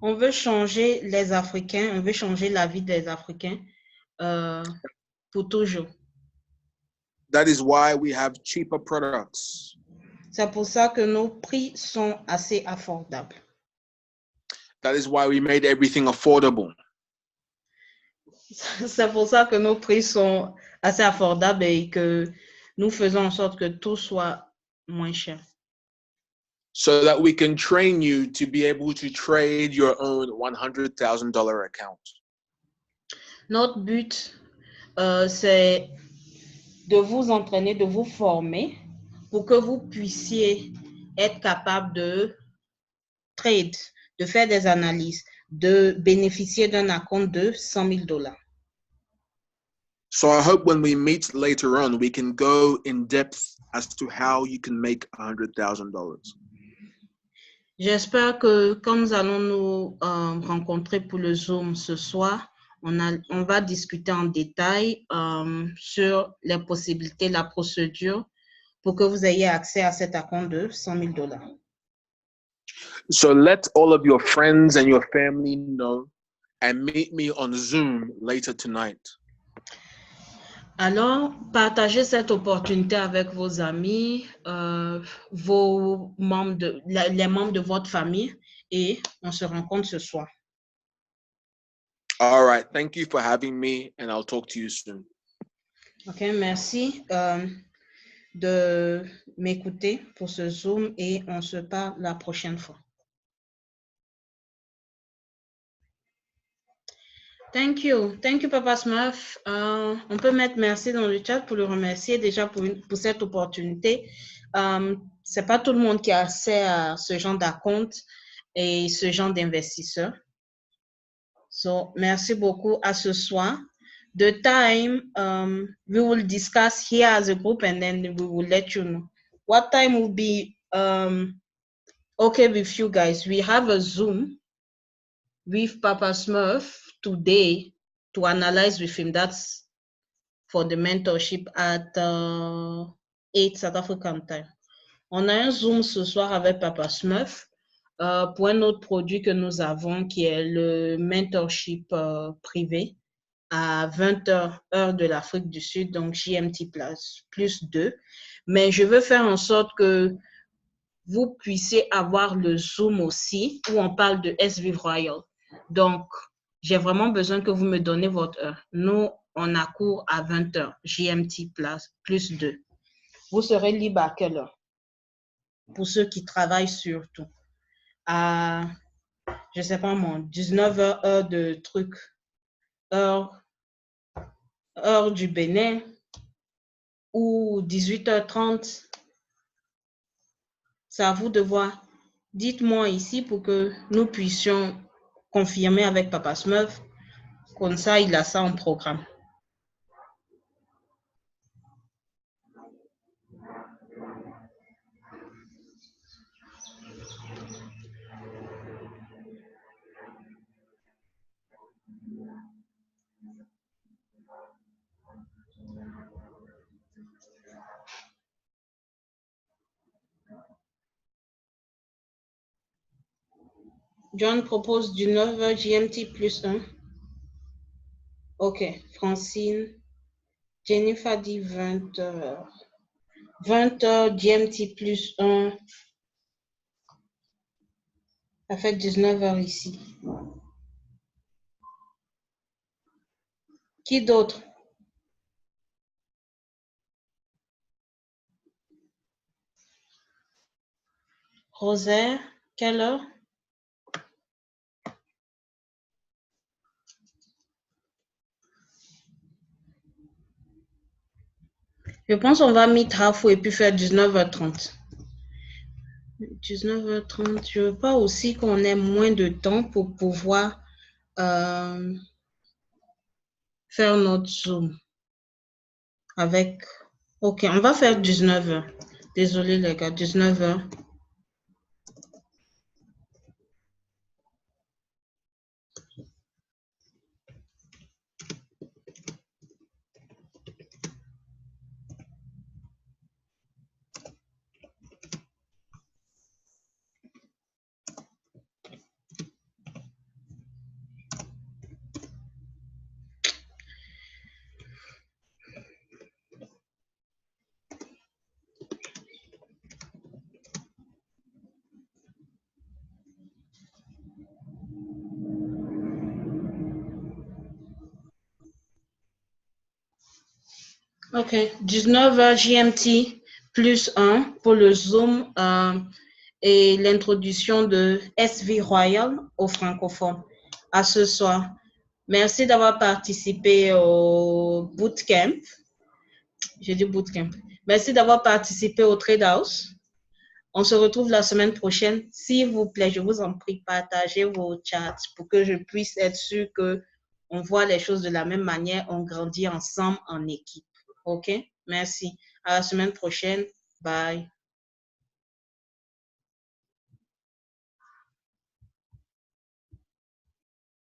On veut changer les Africains, on veut changer la vie des Africains pour toujours. That is why we have cheaper products. C'est pour ça que nos prix sont assez affordables. That is why we made everything affordable. C'est pour ça que nos prix sont assez affordables et que nous faisons en sorte que tout soit moins cher. So that we can train you to be able to trade your own $100,000 account. Notre but, c'est de vous entraîner, de vous former pour que vous puissiez être capable de trade, de faire des analyses, de bénéficier d'un acompte de $100,000. So I hope when we meet later on, we can go in depth as to how you can make $100,000. J'espère que quand nous allons nous rencontrer pour le Zoom ce soir, on va discuter en détail sur les possibilités, la procédure pour que vous ayez accès à cet acompte de $100,000. So let all of your friends and your family know and meet me on Zoom later tonight. Alors, partagez cette opportunité avec vos amis, vos membres les membres de votre famille et on se rencontre ce soir. All right. Thank you for having me and I'll talk to you soon. OK, merci de m'écouter pour ce Zoom et on se parle la prochaine fois. Thank you, Papa Smurf. On peut mettre merci dans le chat pour le remercier déjà pour cette opportunité. C'est pas tout le monde qui a accès à ce genre d'acompte et ce genre d'investisseur. So, merci beaucoup à ce soir. The time we will discuss here as a group and then we will let you know. What time will be okay with you guys? We have a Zoom with Papa Smurf today to analyze with him. That's for the mentorship at 8 South African time. On a un Zoom ce soir avec Papa Smurf pour un autre produit que nous avons qui est le mentorship privé à 20h heure de l'Afrique du Sud, donc GMT plus 2. Mais je veux faire en sorte que vous puissiez avoir le Zoom aussi où on parle de SVive Royal. Donc, j'ai vraiment besoin que vous me donnez votre heure. Nous, on a cours à 20h, GMT plus 2. Vous serez libre à quelle heure? Pour ceux qui travaillent surtout. À, je ne sais pas moi, 19h, heure de truc, heure du Bénin, ou 18h30. C'est à vous de voir. Dites-moi ici pour que nous puissions confirmer avec Papa Smurf. Comme ça, il a ça en programme. John propose du 9h GMT plus 1. OK. Francine. Jennifer dit 20h. 20h GMT plus 1. Ça fait 19h ici. Qui d'autre? Rosaire, quelle heure? Je pense qu'on va mettre halfway et puis faire 19h30. 19h30, je veux pas aussi qu'on ait moins de temps pour pouvoir faire notre Zoom. Avec... OK, on va faire 19h. Désolé les gars, 19h. OK, 19h GMT plus 1 pour le Zoom et l'introduction de SVive Royal aux francophones. À ce soir. Merci d'avoir participé au bootcamp. J'ai dit bootcamp. Merci d'avoir participé au Trade House. On se retrouve la semaine prochaine. S'il vous plaît, je vous en prie, partagez vos chats pour que je puisse être sûr qu'on voit les choses de la même manière, on grandit ensemble en équipe. OK? Merci. À la semaine prochaine. Bye.